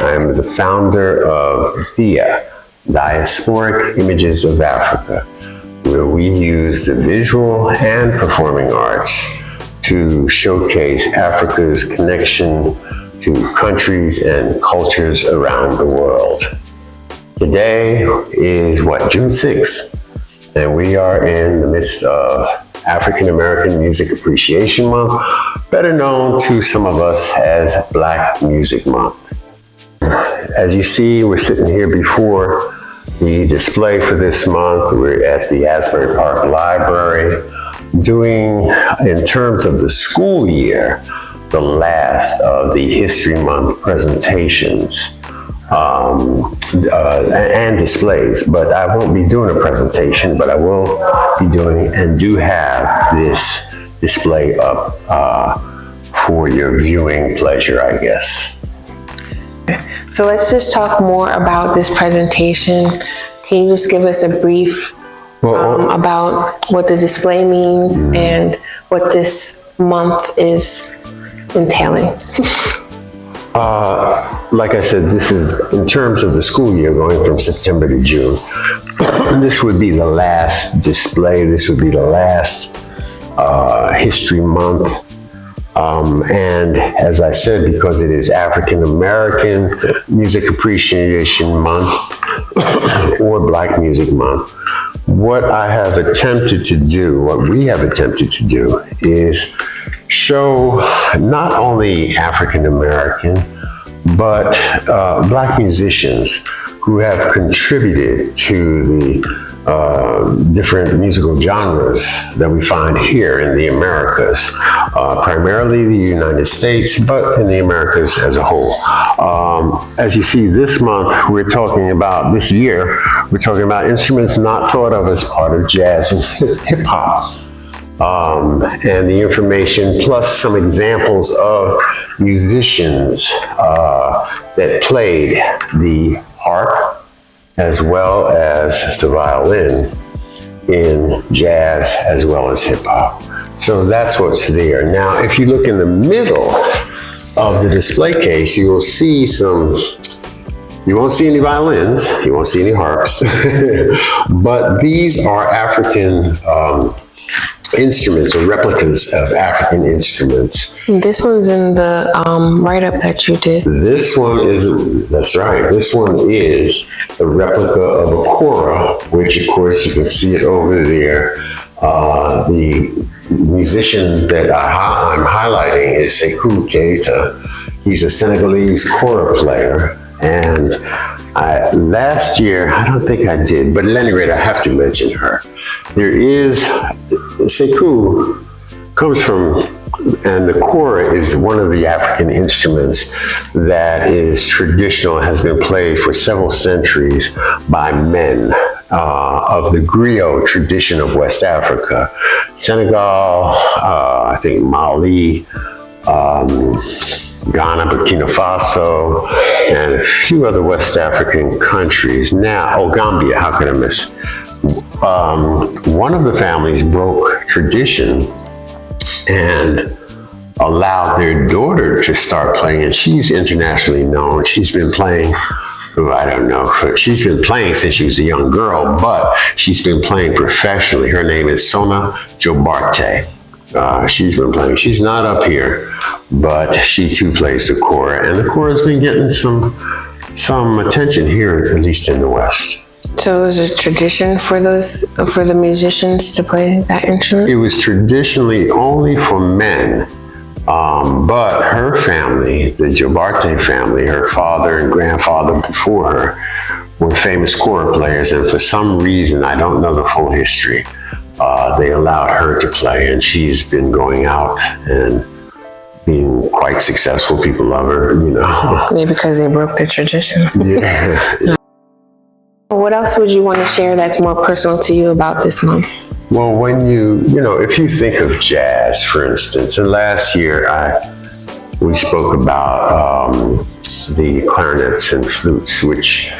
I'm the founder of D.I.A, Diasporic Images of Africa, where we use the visual and performing arts to showcase Africa's connection to countries and cultures around the world. Today is June 6th, and we are in the midst of African American Music Appreciation Month, better known to some of us as Black Music Month. As you see, we're sitting here before the display for this month. We're at the Asbury Park Library doing, in terms of the school year, the last of the History Month presentations and displays. But I won't be doing a presentation, but I will be doing and do have this display up for your viewing pleasure, I guess. So let's just talk more about this presentation. Can you just give us a brief about what the display means and what this month is entailing? Like I said, this is in terms of the school year going from September to June. This would be the last display. This would be the last History Month. And as I said, because it is African American Music Appreciation Month or Black Music Month, what I have attempted to do, what we have attempted to do, is show not only African American, but Black musicians who have contributed to the different musical genres that we find here in the Americas, primarily the United States, but in the Americas as a whole. As you see, this month, we're talking about, this year, we're talking about instruments not thought of as part of jazz and hip hop. And the information, plus some examples of musicians that played the harp as well as the violin in jazz as well as hip hop. So that's what's there. Now, if you look in the middle of the display case, you will see you won't see any violins, you won't see any harps, but these are African instruments or replicas of African instruments. This one's in the write-up that you did. This one is, that's right, this one is a replica of a kora, which of course you can see it over there. The musician that I'm highlighting is Sekou Keita. He's a Senegalese kora player. And last year, I don't think I did, but at any rate, I have to mention her. Sekou comes from, and the kora is one of the African instruments that is traditional, has been played for several centuries by men of the griot tradition of West Africa. Senegal, I think Mali, Ghana, Burkina Faso, and a few other West African countries. Now, Gambia, how could I miss? One of the families broke tradition and allowed their daughter to start playing, and she's internationally known. She's been playing, she's been playing since she was a young girl, but she's been playing professionally. Her name is Sona Jobarte. She's been playing. She's not up here, but she too plays the kora, and the kora has been getting some attention here, at least in the West. So is it tradition for the musicians to play that instrument? It was traditionally only for men, but her family, the Jobarte family, her father and grandfather before her, were famous kora players, and for some reason, I don't know the full history, they allowed her to play, and she's been going out and being quite successful. People love her, Yeah, because they broke the tradition. Yeah. What else would you want to share that's more personal to you about this month? Well, when if you think of jazz, for instance, and last year we spoke about the clarinets and flutes, which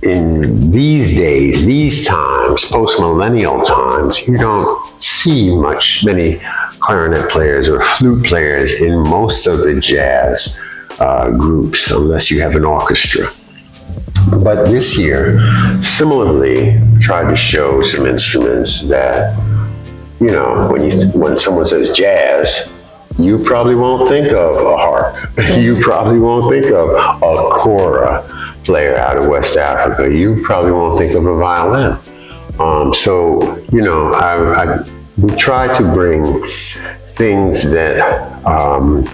in these days, these times, post-millennial times, you don't see many clarinet players or flute players in most of the jazz groups unless you have an orchestra. But this year, similarly, tried to show some instruments that, when someone says jazz, you probably won't think of a harp. You probably won't think of a kora player out of West Africa. You probably won't think of a violin. We try to bring things that aren't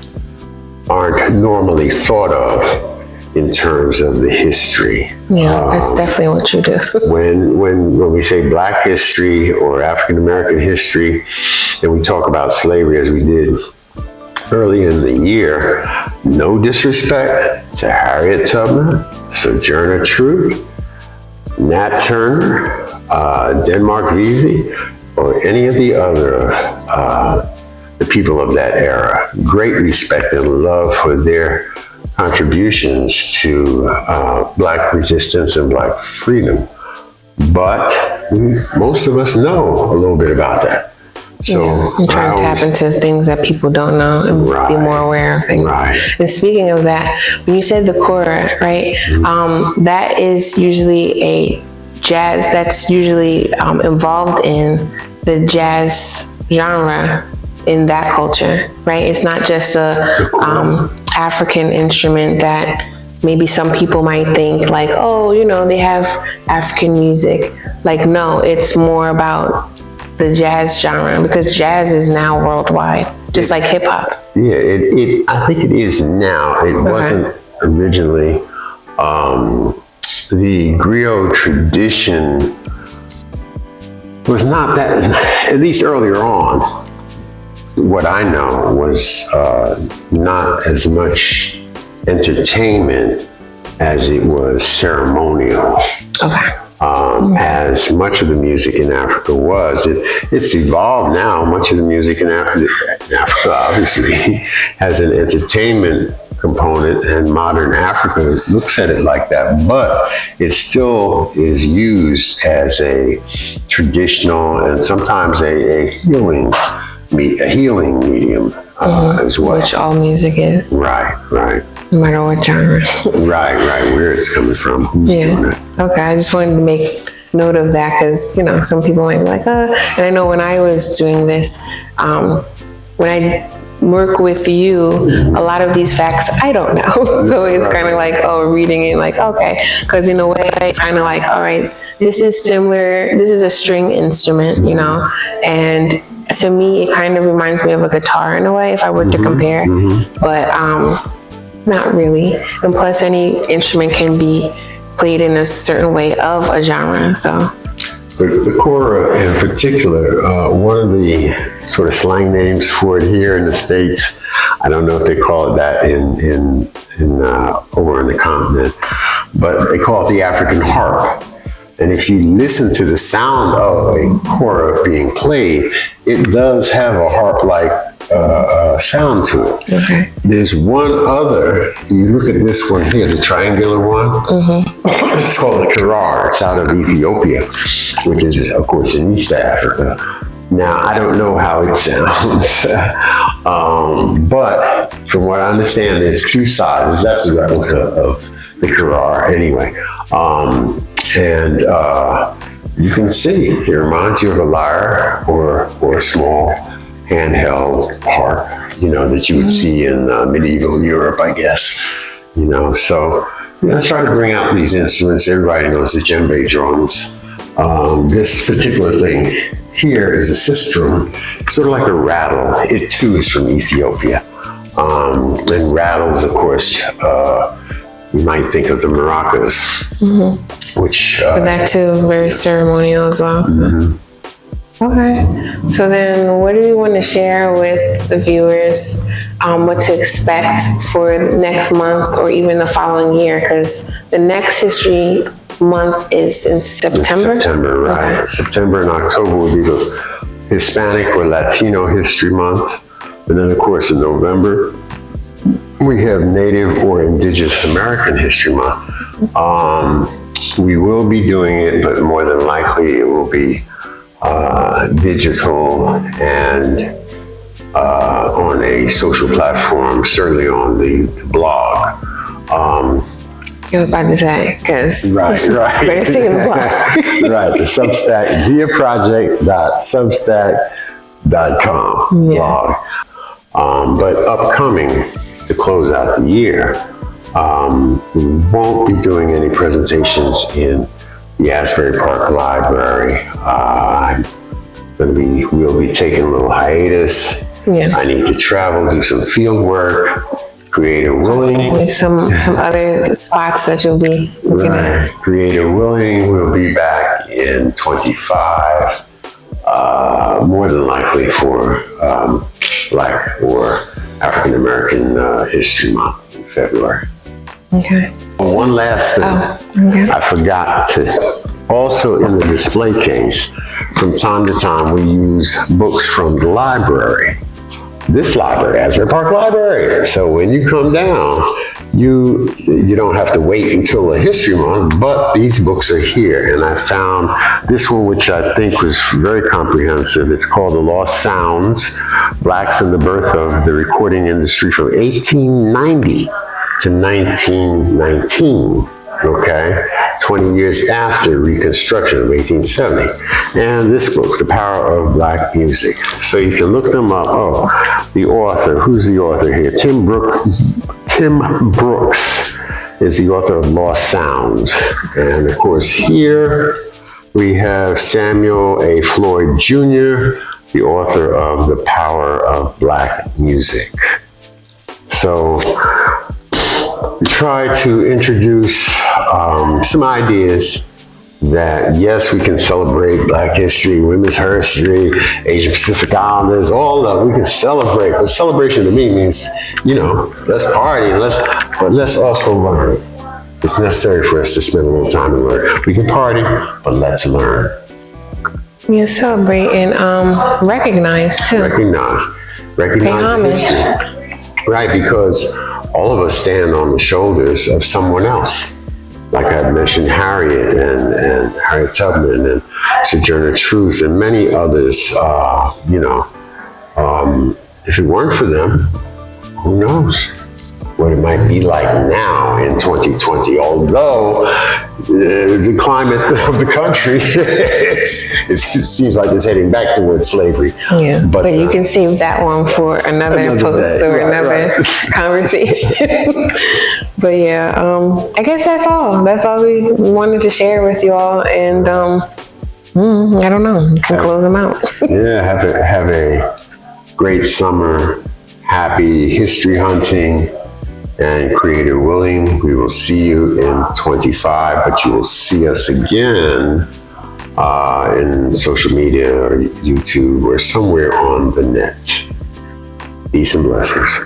normally thought of in terms of the history. Yeah, that's definitely what you do. when we say Black history or African American history, and we talk about slavery as we did early in the year, no disrespect to Harriet Tubman, Sojourner Truth, Nat Turner, Denmark Vesey, or any of the other the people of that era. Great respect and love for their contributions to Black resistance and Black freedom. But most of us know a little bit about that. So I'm trying to tap into things that people don't know and be more aware of things. Right. And speaking of that, when you said the kora, right, that is usually a jazz that's usually involved in the jazz genre in that culture, right? It's not just a African instrument that maybe some people might think like, oh, they have African music. Like, no, it's more about the jazz genre, because jazz is now worldwide, just like hip hop. Yeah, I think it is now. It wasn't originally. The griot tradition was not that, at least earlier on, what I know was not as much entertainment as it was ceremonial. Okay. As much of the music in Africa was. It's evolved now. Much of the music in Africa obviously has an entertainment component, and modern Africa looks at it like that, but it still is used as a traditional and sometimes a healing medium as well. Which all music is. Right. No matter what genre. Right, where it's coming from, who's doing it. Okay, I just wanted to make note of that because, some people might be like, and I know when I was doing this, when I work with you, a lot of these facts I don't know. So it's kind of like, reading it like, okay. Because in a way, it's kind of like, all right, this is similar, this is a string instrument, and to me, it kind of reminds me of a guitar in a way, if I were to compare. But not really. And plus, any instrument can be played in a certain way of a genre. So the kora in particular, one of the sort of slang names for it here in the States, I don't know if they call it that in over in the continent, but they call it the African harp. And if you listen to the sound of a kora being played, it does have a harp-like sound to it. Okay. There's one other, you look at this one here, the triangular one, it's called the kirar. It's out of Ethiopia, which is, of course, in East Africa. Now, I don't know how it sounds, but from what I understand, there's two sides. That's a replica of the kirar anyway. And you can see, it reminds you of a lyre or a small handheld harp, that you would see in medieval Europe, I guess. So I try to bring out these instruments. Everybody knows the djembe drums. This particular thing here is a sistrum, sort of like a rattle. It too is from Ethiopia. And rattles, of course, you might think of the maracas, which... but that too, very ceremonial as well. So. Okay, so then what do you want to share with the viewers, what to expect for next month or even the following year? Because the next history month is in September? September, right. Okay. September and October will be the Hispanic or Latino History Month. And then, of course, in November, we have Native or Indigenous American History Month. We will be doing it, but more than likely it will be digital and on a social platform, certainly on the blog. I was about to say, because Right. better see in the block. Right, the Substack, DIAproject.substack.com blog. But upcoming, to close out the year, we won't be doing any presentations in the Asbury Park Library. We'll be taking a little hiatus. Yeah. I need to travel, do some field work, Creator willing. With some other spots that you'll be looking at. Creator willing, we'll be back in 25, more than likely for Black or African American History Month in February. Okay. One last thing, Okay. I forgot to, also in the display case, from time to time we use books from the library. This library, Asbury Park Library. So when you come down, you don't have to wait until the History Month, but these books are here. And I found this one, which I think was very comprehensive. It's called The Lost Sounds, Blacks and the Birth of the Recording Industry from 1890 to 1919, okay? 20 years after Reconstruction of 1870. And this book, The Power of Black Music. So you can look them up. Oh, the author, who's the author here? Tim Brooks is the author of Lost Sounds. And of course here we have Samuel A. Floyd Jr., the author of The Power of Black Music. So we try to introduce some ideas that, yes, we can celebrate Black history, women's history, Asian Pacific Islanders, all of them. We can celebrate, but celebration to me means, let's party, but let's also learn. It's necessary for us to spend a little time and learn. We can party, but let's learn. Yeah, celebrate and recognize too. Recognize Pay homage. history. Right, because all of us stand on the shoulders of someone else. Like I mentioned, Harriet and Harriet Tubman and Sojourner Truth and many others. If it weren't for them, who knows what it might be like now in 2020. Although the climate of the country, it seems like it's heading back towards slavery. Yeah, but you can save that one for another post day. or another conversation. But yeah, I guess that's all. That's all we wanted to share with you all. And I don't know, you can close them out. Yeah, have a great summer. Happy history hunting. And Creator willing, we will see you in 25, but you will see us again in social media or YouTube or somewhere on the net. Peace and blessings.